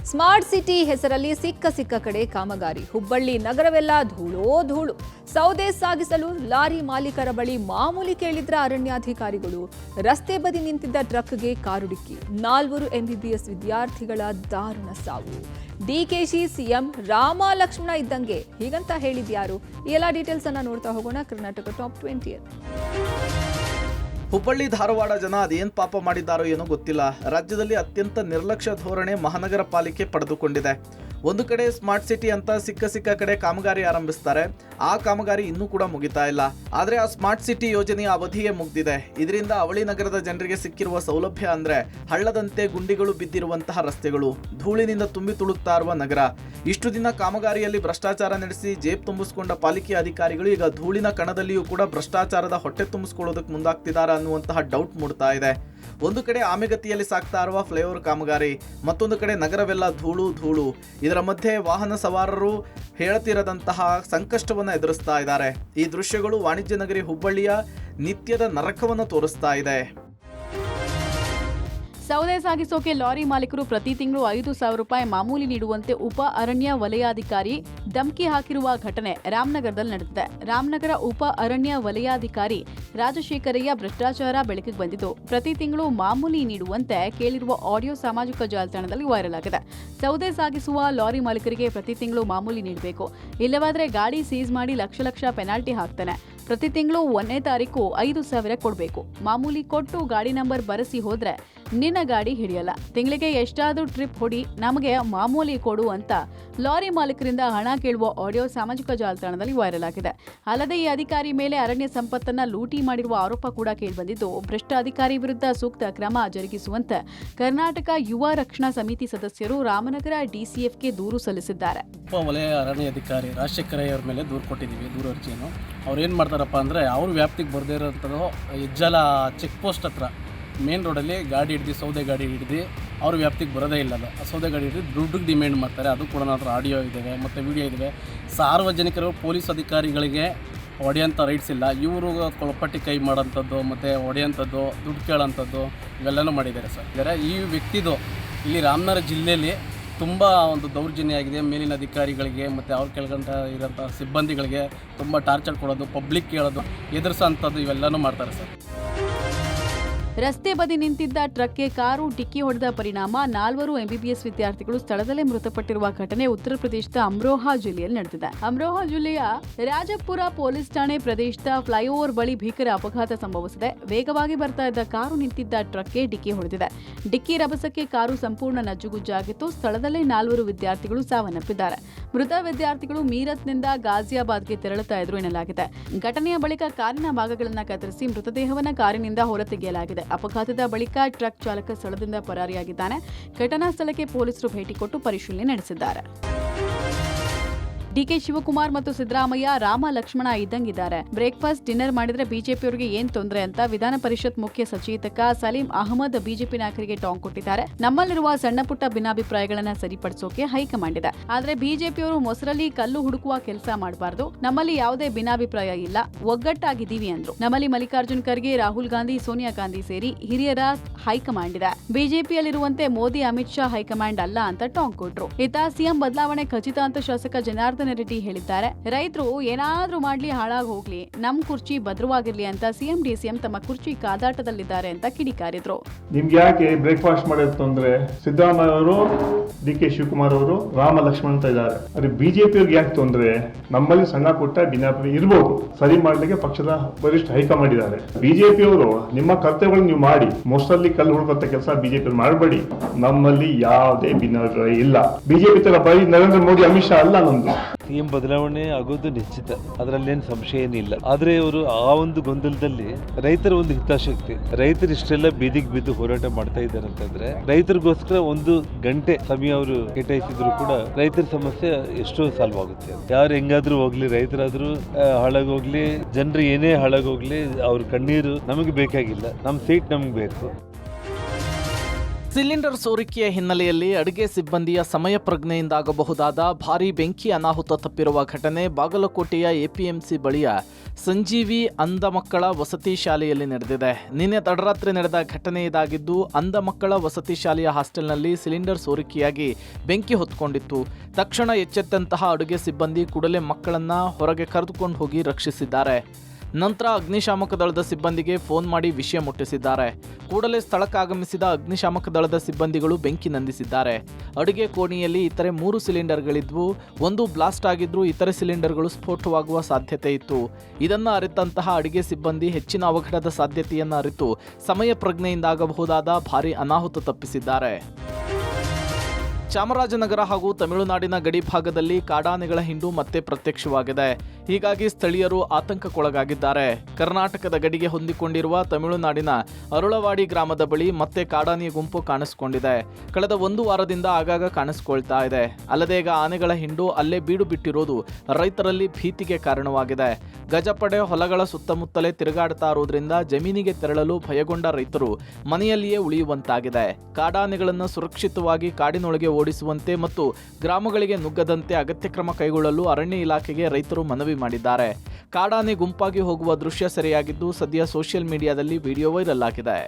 Smart city ಹೆಸರಲ್ಲಿ ಸಿಕ್ಕ ಕಡೆ ಕಾಮಗಾರಿ. ಹುಬ್ಬಳ್ಳಿ ನಗರವೆಲ್ಲ ಧೂಳು. ಸೌದೆ ಸಾಗಿಸಲು ಲಾರಿ ಮಾಲೀಕರ ಬಳಿ ಮಾಮೂಲಿ ಕೇಳಿದ್ರ ಅರಣ್ಯಾಧಿಕಾರಿಗಳು. ರಸ್ತೆ ಬದಿ ನಿಂತಿದ್ದ ಟ್ರಕ್ಗೆ ಕಾರು ಡಿಕ್ಕಿ. 4 MBBS ವಿದ್ಯಾರ್ಥಿಗಳ ದಾರುಣ ಸಾವು. ಡಿಕೆಶಿ ಸಿಎಂ ರಾಮ ಲಕ್ಷ್ಮಣ ಇದ್ದಂಗೆ ಹೀಗಂತ ಹೇಳಿದ್ಯಾರು? ಈ ಎಲ್ಲ ಡೀಟೇಲ್ಸ್ ಅನ್ನ ನೋಡ್ತಾ ಹೋಗೋಣ ಕರ್ನಾಟಕ ಟಾಪ್ 20. ಹುಬ್ಬಳ್ಳಿ ಧಾರವಾಡ ಜನ ಅದೇನ್ ಪಾಪ ಮಾಡಿದ್ದಾರೋ ಏನೋ ಗೊತ್ತಿಲ್ಲ. ರಾಜ್ಯದಲ್ಲಿ ಅತ್ಯಂತ ನಿರ್ಲಕ್ಷ್ಯ ಧೋರಣೆ ಮಹಾನಗರ ಪಾಲಿಕೆ ಪಡೆದುಕೊಂಡಿದೆ. ಒಂದು ಕಡೆ ಸ್ಮಾರ್ಟ್ ಸಿಟಿ ಅಂತ ಸಿಕ್ಕ ಕಡೆ ಕಾಮಗಾರಿ ಆರಂಭಿಸ್ತಾರೆ. ಆ ಕಾಮಗಾರಿ ಇನ್ನೂ ಕೂಡ ಮುಗಿತಾ ಇಲ್ಲ. ಆದ್ರೆ ಆ ಸ್ಮಾರ್ಟ್ ಸಿಟಿ ಯೋಜನೆಯ ಅವಧಿಯೇ ಮುಗ್ದಿದೆ. ಇದರಿಂದ ಅವಳಿ ನಗರದ ಜನರಿಗೆ ಸಿಕ್ಕಿರುವ ಸೌಲಭ್ಯ ಅಂದ್ರೆ ಹಳ್ಳದಂತೆ ಗುಂಡಿಗಳು ಬಿದ್ದಿರುವಂತಹ ರಸ್ತೆಗಳು, ಧೂಳಿನಿಂದ ತುಂಬಿ ತುಳುಕ್ತಾ ಇರುವ ನಗರ. ಇಷ್ಟು ದಿನ ಕಾಮಗಾರಿಯಲ್ಲಿ ಭ್ರಷ್ಟಾಚಾರ ನಡೆಸಿ ಜೇಬ್ ತುಂಬಿಸಿಕೊಂಡ ಪಾಲಿಕೆ ಅಧಿಕಾರಿಗಳು ಈಗ ಧೂಳಿನ ಕಣದಲ್ಲಿಯೂ ಕೂಡ ಭ್ರಷ್ಟಾಚಾರದ ಹೊಟ್ಟೆ ತುಂಬಿಸ್ಕೊಳ್ಳೋದಕ್ಕೆ ಮುಂದಾಗ್ತಿದ್ದಾರೆ ಅನ್ನುವಂತಹ ಡೌಟ್ ಮೂಡ್ತಾ ಇದೆ. ಒಂದು ಕಡೆ ಆಮೆಗತಿಯಲ್ಲಿ ಸಾಗ್ತಾ ಇರುವ ಫ್ಲೈಓವರ್ ಕಾಮಗಾರಿ, ಮತ್ತೊಂದು ಕಡೆ ನಗರವೆಲ್ಲ ಧೂಳು. ಇದರ ಮಧ್ಯೆ ವಾಹನ ಸವಾರರು ಹೇಳತಿರದಂತಹ ಸಂಕಷ್ಟವನ್ನು ಎದುರಿಸ್ತಾ ಇದ್ದಾರೆ. ಈ ದೃಶ್ಯಗಳು ವಾಣಿಜ್ಯ ನಗರಿ ಹುಬ್ಬಳ್ಳಿಯ ನಿತ್ಯದ ನರಕವನ್ನು ತೋರಿಸ್ತಾ ಇದೆ. ಸೌದೆ ಸಾಗಿಸೋಕೆ ಲಾರಿ ಮಾಲೀಕರು ಪ್ರತಿ ತಿಂಗಳು 5,000 ರೂಪಾಯಿ ಮಾಮೂಲಿ ನೀಡುವಂತೆ ಉಪ ಅರಣ್ಯ ವಲಯಾಧಿಕಾರಿ ಧಮಕಿ ಹಾಕಿರುವ ಘಟನೆ ರಾಮನಗರದಲ್ಲಿ ನಡೆದಿದೆ. ರಾಮನಗರ ಉಪ ಅರಣ್ಯ ವಲಯಾಧಿಕಾರಿ ರಾಜಶೇಖರಯ್ಯ ಭ್ರಷ್ಟಾಚಾರ ಬೆಳಕಿಗೆ ಬಂದಿದ್ದು, ಪ್ರತಿ ತಿಂಗಳು ಮಾಮೂಲಿ ನೀಡುವಂತೆ ಕೇಳಿರುವ ಆಡಿಯೋ ಸಾಮಾಜಿಕ ಜಾಲತಾಣದಲ್ಲಿ ವೈರಲ್ ಆಗಿದೆ. ಸೌದೆ ಸಾಗಿಸುವ ಲಾರಿ ಮಾಲೀಕರಿಗೆ ಪ್ರತಿ ತಿಂಗಳು ಮಾಮೂಲಿ ನೀಡಬೇಕು, ಇಲ್ಲವಾದ್ರೆ ಗಾಡಿ ಸೀಸ್ ಮಾಡಿ ಲಕ್ಷ ಪೆನಾಲ್ಟಿ ಹಾಕ್ತಾನೆ. ಪ್ರತಿ ತಿಂಗಳು 1ನೇ ತಾರೀಕು 5,000 ಕೊಡಬೇಕು. ಮಾಮೂಲಿ ಕೊಟ್ಟು ಗಾಡಿ ನಂಬರ್ ಬರೆಸಿ ಹೋದ್ರೆ ನಿನ್ನ ಗಾಡಿ ಹಿಡಿಯಲ್ಲ. ತಿಂಗಳಿಗೆ ಎಷ್ಟಾದ್ರೂ ಟ್ರಿಪ್ ಹೊಡಿ, ನಮಗೆ ಮಾಮೂಲಿ ಕೊಡು ಅಂತ ಲಾರಿ ಮಾಲೀಕರಿಂದ ಹಣ ಕೇಳುವ ಆಡಿಯೋ ಸಾಮಾಜಿಕ ಜಾಲತಾಣದಲ್ಲಿ ವೈರಲ್ ಆಗಿದೆ. ಅಲ್ಲದೆ ಈ ಅಧಿಕಾರಿ ಮೇಲೆ ಅರಣ್ಯ ಸಂಪತ್ತನ್ನ ಲೂಟಿ ಮಾಡಿರುವ ಆರೋಪ ಕೂಡ ಕೇಳಿಬಂದಿದ್ದು, ಭ್ರಷ್ಟ ಅಧಿಕಾರಿ ವಿರುದ್ಧ ಸೂಕ್ತ ಕ್ರಮ ಜರುಗಿಸುವಂತೆ ಕರ್ನಾಟಕ ಯುವ ರಕ್ಷಣಾ ಸಮಿತಿ ಸದಸ್ಯರು ರಾಮನಗರ DCFಗೆ ದೂರು ಸಲ್ಲಿಸಿದ್ದಾರೆ. ಉಪ ವಲಯ ಅರಣ್ಯಾಧಿಕಾರಿ ರಾಜಶೇಖರಯ್ಯ ಅವ್ರ ಮೇಲೆ ದೂರು ಕೊಟ್ಟಿದ್ದೀವಿ. ದೂರು ಅರ್ಜಿಯನ್ನು ಅವ್ರು ಏನು ಮಾಡ್ತಾರಪ್ಪ ಅಂದರೆ, ಅವ್ರ ವ್ಯಾಪ್ತಿಗೆ ಬರದೇ ಇರೋಂಥದ್ದು ಹೆಜ್ಜಲ ಚೆಕ್ ಪೋಸ್ಟ್ ಹತ್ರ ಮೇನ್ ರೋಡಲ್ಲಿ ಗಾಡಿ ಹಿಡ್ದು ಸೌದೆ ಗಾಡಿ ಹಿಡ್ದು ಅವ್ರ ವ್ಯಾಪ್ತಿಗೆ ಬರೋದೇ ಇಲ್ಲ. ಸೌದೆ ಗಾಡಿ ಹಿಡಿದು ದುಡ್ಡಿಗೆ ಡಿಮ್ಯಾಂಡ್ ಮಾಡ್ತಾರೆ. ಅದು ಕೂಡ ನನ್ನ ಆಡಿಯೋ ಇದ್ದಾವೆ ಮತ್ತು ವಿಡಿಯೋ ಇದ್ದಾವೆ. ಸಾರ್ವಜನಿಕರು ಪೊಲೀಸ್ ಅಧಿಕಾರಿಗಳಿಗೆ ಹೊಡೆಯೋಂಥ ರೈಟ್ಸ್ ಇಲ್ಲ. ಇವರು ಕೊಳಪಟ್ಟಿ ಕೈ ಮಾಡೋಂಥದ್ದು ಮತ್ತು ಹೊಡೆಯೋಂಥದ್ದು, ದುಡ್ಡು ಕೇಳೋಂಥದ್ದು ಇವೆಲ್ಲನೂ ಮಾಡಿದ್ದಾರೆ ಸರ್. ಈ ವ್ಯಕ್ತಿದು ಇಲ್ಲಿ ರಾಮನಗರ ಜಿಲ್ಲೆಯಲ್ಲಿ ತುಂಬ ಒಂದು ದೌರ್ಜನ್ಯ ಆಗಿದೆ. ಮೇಲಿನ ಅಧಿಕಾರಿಗಳಿಗೆ ಮತ್ತು ಅವ್ರ ಕೆಳಗಂಟ ಇರೋಂಥ ಸಿಬ್ಬಂದಿಗಳಿಗೆ ತುಂಬ ಟಾರ್ಚರ್ ಕೊಡೋದು, ಪಬ್ಲಿಕ್ ಕೇಳೋದು, ಎದುರಿಸೋಂಥದ್ದು ಇವೆಲ್ಲನೂ ಮಾಡ್ತಾರೆ ಸರ್. ರಸ್ತೆ ಬದಿ ನಿಂತಿದ್ದ ಟ್ರಕ್ಗೆ ಕಾರು ಡಿಕ್ಕಿ ಹೊಡೆದ ಪರಿಣಾಮ 4 MBBS ವಿದ್ಯಾರ್ಥಿಗಳು ಸ್ಥಳದಲ್ಲೇ ಮೃತಪಟ್ಟಿರುವ ಘಟನೆ ಉತ್ತರ ಪ್ರದೇಶದ ಅಮ್ರೋಹಾ ಜಿಲ್ಲೆಯಲ್ಲಿ ನಡೆದಿದೆ. ಅಮ್ರೋಹಾ ಜಿಲ್ಲೆಯ ರಾಜಪುರ ಪೊಲೀಸ್ ಠಾಣೆ ಪ್ರದೇಶದ ಫ್ಲೈಓವರ್ ಬಳಿ ಭೀಕರ ಅಪಘಾತ ಸಂಭವಿಸಿದೆ. ವೇಗವಾಗಿ ಬರ್ತಾ ಇದ್ದ ಕಾರು ನಿಂತಿದ್ದ ಟ್ರಕ್ಗೆ ಡಿಕ್ಕಿ ಹೊಡೆದಿದೆ. ಡಿಕ್ಕಿ ರಭಸಕ್ಕೆ ಕಾರು ಸಂಪೂರ್ಣ ನಜ್ಜುಗುಜ್ಜಾಗಿತ್ತು. ಸ್ಥಳದಲ್ಲೇ 4 ವಿದ್ಯಾರ್ಥಿಗಳು ಸಾವನ್ನಪ್ಪಿದ್ದಾರೆ. ಮೃತ ವಿದ್ಯಾರ್ಥಿಗಳು ಮೀರತ್ನಿಂದ ಗಾಜಿಯಾಬಾದ್ಗೆ ತೆರಳುತ್ತಾ ಇದ್ರು ಎನ್ನಲಾಗಿದೆ. ಘಟನೆಯ ಬಳಿಕ ಕಾರಿನ ಭಾಗಗಳನ್ನು ಕತ್ತರಿಸಿ ಮೃತದೇಹವನ್ನು ಕಾರಿನಿಂದ ಹೊರತೆಗೆಯಲಾಗಿದೆ. ಅಪಘಾತದ ಬಳಿಕ ಟ್ರಕ್ ಚಾಲಕ ಸ್ಥಳದಿಂದ ಪರಾರಿಯಾಗಿದ್ದಾನೆ. ಘಟನಾ ಸ್ಥಳಕ್ಕೆ ಪೊಲೀಸರು ಭೇಟಿ ಕೊಟ್ಟು ಪರಿಶೀಲನೆ ನಡೆಸಿದ್ದಾರೆ. ಡಿಕೆ ಶಿವಕುಮಾರ್ ಮತ್ತು ಸಿದ್ದರಾಮಯ್ಯ ರಾಮ ಲಕ್ಷ್ಮಣ ಇದ್ದಂಗಿದ್ದಾರೆ. ಬ್ರೇಕ್ಫಾಸ್ಟ್ ಡಿನ್ನರ್ ಮಾಡಿದ್ರೆ ಬಿಜೆಪಿಯವರಿಗೆ ಏನ್ ತೊಂದರೆ ಅಂತ ವಿಧಾನ ಪರಿಷತ್ ಮುಖ್ಯ ಸಚೇತಕ ಸಲೀಂ ಅಹಮದ್ ಬಿಜೆಪಿ ನಾಯಕರಿಗೆ ಟಾಂಗ್ ಕೊಟ್ಟಿದ್ದಾರೆ. ನಮ್ಮಲ್ಲಿರುವ ಸಣ್ಣ ಪುಟ್ಟ ಭಿನ್ನಾಭಿಪ್ರಾಯಗಳನ್ನ ಸರಿಪಡಿಸೋಕೆ ಹೈಕಮಾಂಡ್ ಇದೆ. ಆದ್ರೆ ಬಿಜೆಪಿಯವರು ಮೊಸರಲ್ಲಿ ಕಲ್ಲು ಹುಡುಕುವ ಕೆಲಸ ಮಾಡಬಾರದು. ನಮ್ಮಲ್ಲಿ ಯಾವುದೇ ಭಿನ್ನಾಭಿಪ್ರಾಯ ಇಲ್ಲ, ಒಗ್ಗಟ್ಟಾಗಿದ್ದೀವಿ ಅಂದ್ರು. ನಮ್ಮಲ್ಲಿ ಮಲ್ಲಿಕಾರ್ಜುನ್ ಖರ್ಗೆ, ರಾಹುಲ್ ಗಾಂಧಿ, ಸೋನಿಯಾ ಗಾಂಧಿ ಸೇರಿ ಹಿರಿಯರ ಹೈಕಮಾಂಡ್ ಇದೆ. ಬಿಜೆಪಿಯಲ್ಲಿರುವಂತೆ ಮೋದಿ, ಅಮಿತ್ ಶಾ ಹೈಕಮಾಂಡ್ ಅಲ್ಲ ಅಂತ ಟಾಂಗ್ ಕೊಟ್ರು. ಇತ್ತ ಸಿಎಂ ಬದಲಾವಣೆ ಖಚಿತ ಅಂತ ಶಾಸಕ ಜನಾರ್ದನ್ ರೆಡ್ಡಿ ಹೇಳಿದ್ದಾರೆ. ರೈತರು ಏನಾದ್ರೂ ಮಾಡ್ಲಿ, ಹಾಳಾಗಿ ಹೋಗ್ಲಿ, ನಮ್ ಕುರ್ಚಿ ಭದ್ರವಾಗಿರ್ಲಿ ಅಂತ ಸಿಎಂ ಡಿಸಿಎಂ ತಮ್ಮ ಕುರ್ಚಿ ಕಾದಾಟದಲ್ಲಿದ್ದಾರೆ ಅಂತ ಕಿಡಿಕಾರಿದ್ರು. ನಿಮ್ಗೆ ಯಾಕೆ ಬ್ರೇಕ್ಫಾಸ್ಟ್ ಮಾಡೋದು ಅಂದ್ರೆ ಸಿದ್ದರಾಮಯ್ಯ ಅವರು, ಡಿಕೆ ಶಿವಕುಮಾರ್ ಅವರು ರಾಮ ಲಕ್ಷ್ಮಣ ಅಂತ ಇದ್ದಾರೆ. ಅದೇ ಬಿಜೆಪಿ ಅವ್ರಿಗೆ ಯಾಕೆ ತೊಂದ್ರೆ? ನಮ್ಮಲ್ಲಿ ಸಣ್ಣ ಪುಟ್ಟ ಭಿನ್ನಾಭಿಪ್ರಾಯ ಇರ್ಬೋದು, ಸರಿ ಮಾಡ್ಲಿಕ್ಕೆ ಪಕ್ಷದ ವರಿಷ್ಠ ಹೈಕಮಾಂಡ್ ಇದ್ದಾರೆ. ಬಿಜೆಪಿ ಅವರು ನಿಮ್ಮ ಕರ್ತವ್ಯಗಳನ್ನು ನೀವು ಮಾಡಿ, ಮೊಸರಲ್ಲಿ ಕಲ್ಲು ಹುಡುಕುವಂತ ಕೆಲಸ ಬಿಜೆಪಿ ಮಾಡಬೇಡಿ. ನಮ್ಮಲ್ಲಿ ಯಾವುದೇ ಭಿನ್ನಾಭಿಪ್ರಾಯ ಇಲ್ಲ. ಬಿಜೆಪಿ ತರ ಬರೀ ನರೇಂದ್ರ ಮೋದಿ, ಅಮಿತ್ ಶಾ ಅಲ್ಲ ನಮ್ದು. ಸಿಎಂ ಬದಲಾವಣೆ ಆಗೋದು ನಿಶ್ಚಿತ, ಅದರಲ್ಲೇನು ಸಂಶಯ ಏನಿಲ್ಲ. ಆದ್ರೆ ಅವರು ಆ ಒಂದು ಗೊಂದಲದಲ್ಲಿ ರೈತರ ಒಂದು ಹಿತಾಸಕ್ತಿ, ರೈತರು ಇಷ್ಟೆಲ್ಲ ಬೀದಿಗೆ ಬಿದ್ದು ಹೋರಾಟ ಮಾಡ್ತಾ ಇದ್ದಾರೆ ಅಂತಂದ್ರೆ ರೈತರಿಗೋಸ್ಕರ 1 ಗಂಟೆ ಸಮಯ ಅವರು ಕೇಟಾಯಿಸಿದ್ರು ಕೂಡ ರೈತರ ಸಮಸ್ಯೆ ಎಷ್ಟೋ ಸಾಲ್ವ್ ಆಗುತ್ತೆ. ಯಾರು ಹೆಂಗಾದ್ರೂ ಹೋಗ್ಲಿ, ರೈತರಾದ್ರೂ ಹಾಳಾಗೋಗ್ಲಿ, ಜನರು ಏನೇ ಹಾಳಾಗೋಗ್ಲಿ, ಅವ್ರ ಕಣ್ಣೀರು ನಮಗೆ ಬೇಕಾಗಿಲ್ಲ, ನಮ್ಮ ಸೀಟ್ ನಮ್ಗೆ ಬೇಕು. ಸಿಲಿಂಡರ್ ಸೋರಿಕೆಯ ಹಿನ್ನೆಲೆಯಲ್ಲಿ ಅಡುಗೆ ಸಿಬ್ಬಂದಿಯ ಸಮಯ ಪ್ರಜ್ಞೆಯಿಂದಾಗಬಹುದಾದ ಭಾರೀ ಬೆಂಕಿ ಅನಾಹುತ ತಪ್ಪಿರುವ ಘಟನೆ ಬಾಗಲಕೋಟೆಯ ಎಪಿಎಂಸಿ ಬಳಿಯ ಸಂಜೀವಿ ಅಂಧ ಮಕ್ಕಳ ವಸತಿ ಶಾಲೆಯಲ್ಲಿ ನಡೆದಿದೆ. ನಿನ್ನೆ ತಡರಾತ್ರಿ ನಡೆದ ಘಟನೆ ಇದಾಗಿದ್ದು, ಅಂಧ ಮಕ್ಕಳ ವಸತಿ ಶಾಲೆಯ ಹಾಸ್ಟೆಲ್ನಲ್ಲಿ ಸಿಲಿಂಡರ್ ಸೋರಿಕೆಯಾಗಿ ಬೆಂಕಿ ಹೊತ್ತುಕೊಂಡಿತ್ತು. ತಕ್ಷಣ ಎಚ್ಚೆತ್ತಂತಹ ಅಡುಗೆ ಸಿಬ್ಬಂದಿ ಕೂಡಲೇ ಮಕ್ಕಳನ್ನ ಹೊರಗೆ ಕರೆದುಕೊಂಡು ಹೋಗಿ ರಕ್ಷಿಸಿದ್ದಾರೆ. ನಂತರ ಅಗ್ನಿಶಾಮಕ ದಳದ ಸಿಬ್ಬಂದಿಗೆ ಫೋನ್ ಮಾಡಿ ವಿಷಯ ಮುಟ್ಟಿಸಿದ್ದಾರೆ. ಕೂಡಲೇ ಸ್ಥಳಕ್ಕಾಗಮಿಸಿದ ಅಗ್ನಿಶಾಮಕ ದಳದ ಸಿಬ್ಬಂದಿಗಳು ಬೆಂಕಿ ನಂದಿಸಿದ್ದಾರೆ. ಅಡುಗೆ ಕೋಣೆಯಲ್ಲಿ ಇತರೆ 3 ಸಿಲಿಂಡರ್ಗಳಿದ್ವು. ಒಂದು ಬ್ಲಾಸ್ಟ್ ಆಗಿದ್ರೂ ಇತರೆ ಸಿಲಿಂಡರ್ಗಳು ಸ್ಫೋಟವಾಗುವ ಸಾಧ್ಯತೆ ಇತ್ತು. ಇದನ್ನು ಅರಿತಂತಹ ಅಡುಗೆ ಸಿಬ್ಬಂದಿ ಹೆಚ್ಚಿನ ಅವಘಡದ ಸಾಧ್ಯತೆಯನ್ನು ಅರಿತು ಸಮಯ ಪ್ರಜ್ಞೆಯಿಂದಾಗಬಹುದಾದ ಭಾರೀ ಅನಾಹುತ ತಪ್ಪಿಸಿದ್ದಾರೆ. ಚಾಮರಾಜನಗರ ಹಾಗೂ ತಮಿಳುನಾಡಿನ ಗಡಿ ಭಾಗದಲ್ಲಿ ಕಾಡಾನೆಗಳ ಹಿಂಡು ಮತ್ತೆ ಪ್ರತ್ಯಕ್ಷವಾಗಿದೆ. ಹೀಗಾಗಿ ಸ್ಥಳೀಯರು ಆತಂಕಕ್ಕೊಳಗಾಗಿದ್ದಾರೆ. ಕರ್ನಾಟಕದ ಗಡಿಗೆ ಹೊಂದಿಕೊಂಡಿರುವ ತಮಿಳುನಾಡಿನ ಅರುಳವಾಡಿ ಗ್ರಾಮದ ಬಳಿ ಮತ್ತೆ ಕಾಡಾನೆಯ ಗುಂಪು ಕಾಣಿಸಿಕೊಂಡಿದೆ. ಕಳೆದ 1 ವಾರದಿಂದ ಆಗಾಗ ಕಾಣಿಸಿಕೊಳ್ತಾ ಇದೆ. ಅಲ್ಲದೆ ಈಗ ಆನೆಗಳ ಹಿಂಡು ಅಲ್ಲೇ ಬೀಡು ಬಿಟ್ಟಿರೋದು ರೈತರಲ್ಲಿ ಭೀತಿಗೆ ಕಾರಣವಾಗಿದೆ. ಗಜಪಡೆ ಹೊಲಗಳ ಸುತ್ತಮುತ್ತಲೇ ತಿರುಗಾಡ್ತಾ ಇರೋದ್ರಿಂದ ಜಮೀನಿಗೆ ತೆರಳಲು ಭಯಗೊಂಡ ರೈತರು ಮನೆಯಲ್ಲಿಯೇ ಉಳಿಯುವಂತಾಗಿದೆ. ಕಾಡಾನೆಗಳನ್ನು ಸುರಕ್ಷಿತವಾಗಿ ಕಾಡಿನೊಳಗೆ ಓಡಿಸುವಂತೆ ಮತ್ತು ಗ್ರಾಮಗಳಿಗೆ ನುಗ್ಗದಂತೆ ಅಗತ್ಯ ಕ್ರಮ ಕೈಗೊಳ್ಳಲು ಅರಣ್ಯ ಇಲಾಖೆಗೆ ರೈತರು ಮನವಿ ಮಾಡಿದ್ದಾರೆ. ಕಾಡಾನೆ ಗುಂಪಾಗಿ ಹೋಗುವ ದೃಶ್ಯ ಸೆರೆಯಾಗಿದ್ದು ಸದ್ಯ ಸೋಷಿಯಲ್ ಮೀಡಿಯಾದಲ್ಲಿ ವಿಡಿಯೋ ವೈರಲ್ ಆಗಿದೆ.